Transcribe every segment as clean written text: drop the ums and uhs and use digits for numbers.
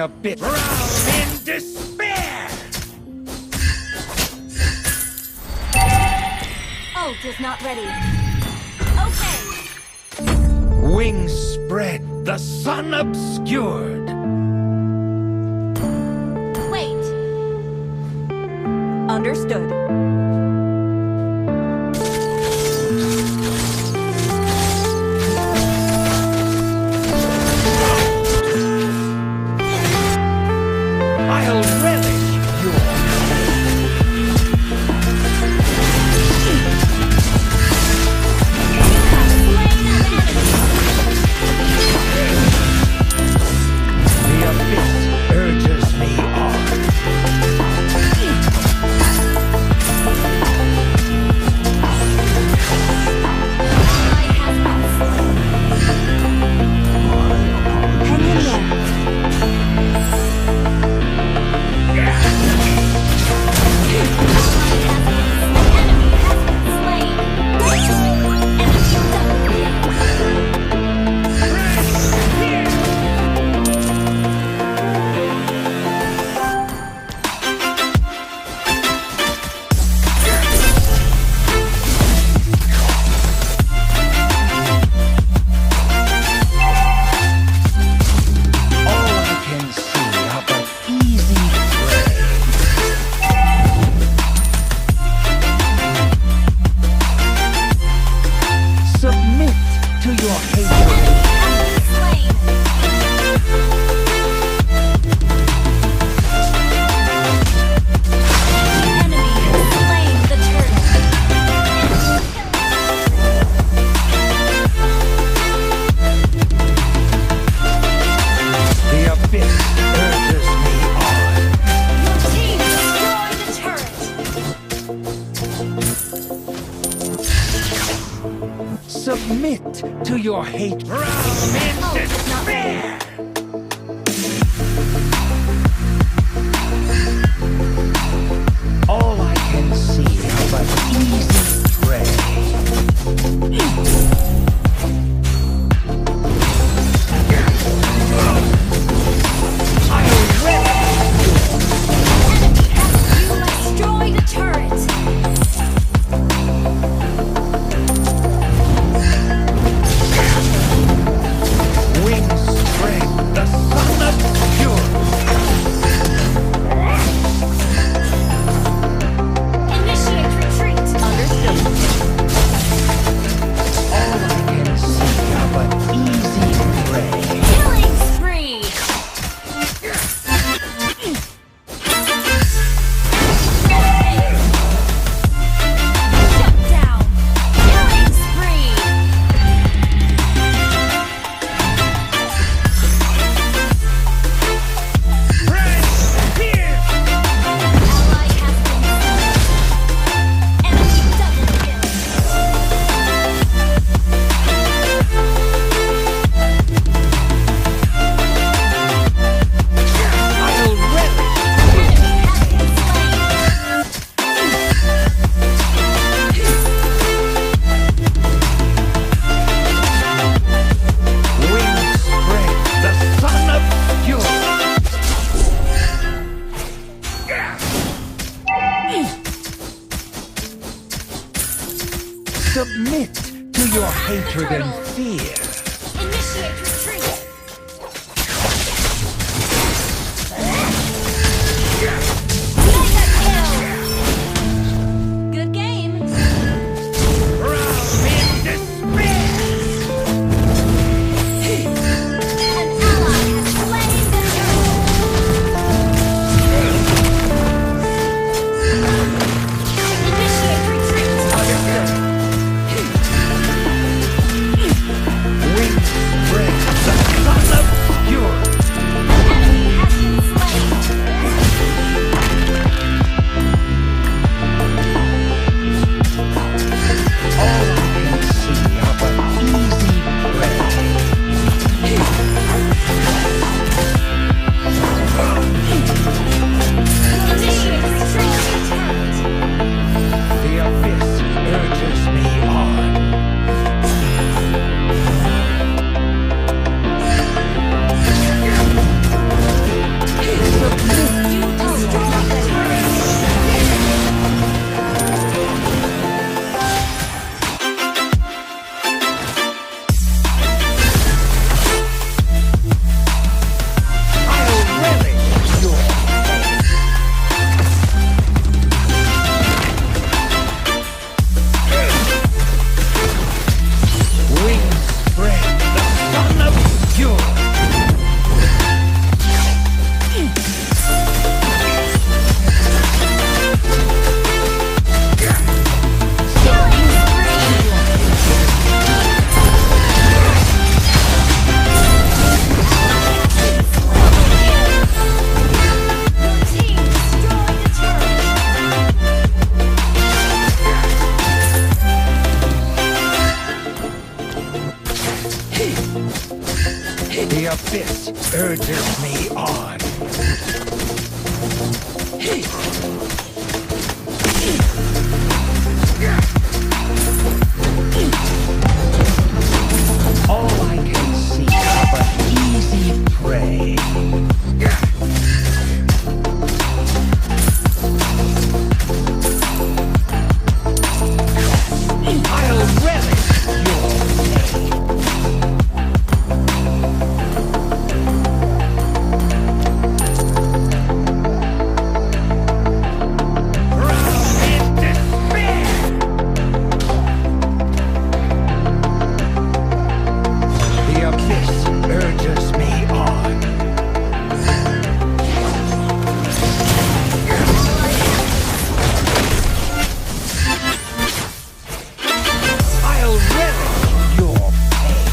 abyss. Drown in despair! Ult is not ready. Okay. Wings spread, the sun obscured. Wait. Understood. I'll relish your The abyss urges me on. Submit to your hate. Drown in despair! All I can see are but easy prey. Destroy the turret! Wings spread, the sun obscured. Initiate retreat! Understood. All I can see are but easy prey. Killing spree! Shut down! Killing spree! Press here! Ally has been slain. Enemy double kill. I'll relish. Enemy has been slain. Wings spread, the sun obscured. Submit to your hatred and fear. Initiate retreat. Mega kill. Good game. Drown in despair. An ally has slain the turret. Initiate retreat. Wings spread, abyss urges me on. All I can see are but easy prey. I'll relish your pain. Drown in despair. The abyss urges me on. I'll relish your pain.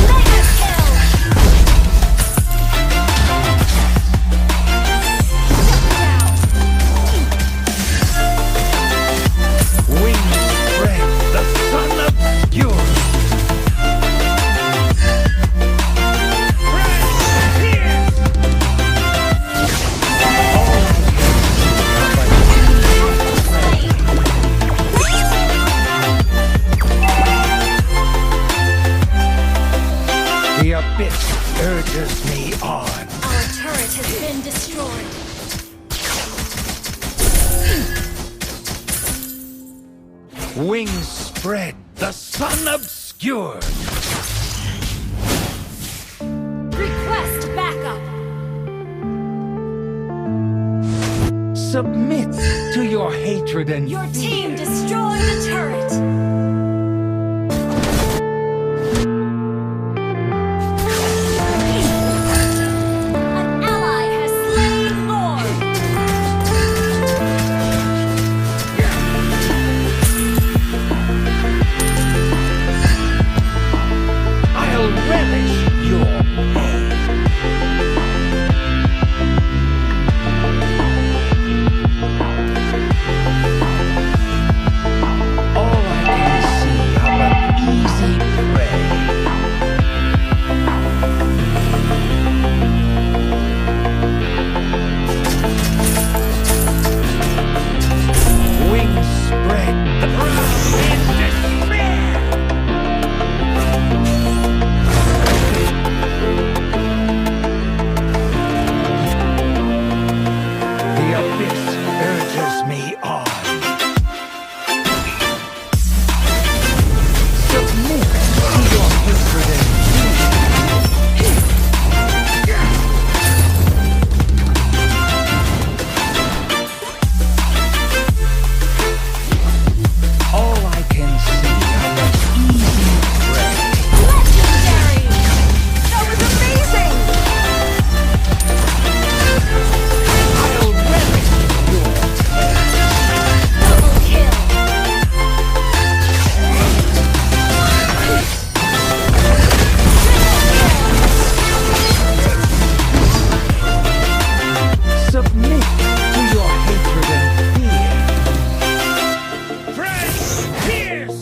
Mega kill. Wings spread, the sun obscures. The abyss urges me on. Our turret has been destroyed. Wings spread, the sun obscured. Request backup. Submit to your hatred and Your fear. team destroyed a turret. An ally has slain Lord. I'll relish your pain. All I can see are but easy prey. Wings spread, the ground in despair. The abyss urges me on. Submit to your hatred and fear. All I can see are but easy prey. Legendary. That was amazing. I'll relish your Double kill. submit to your hatred and fear. Fresh pierce!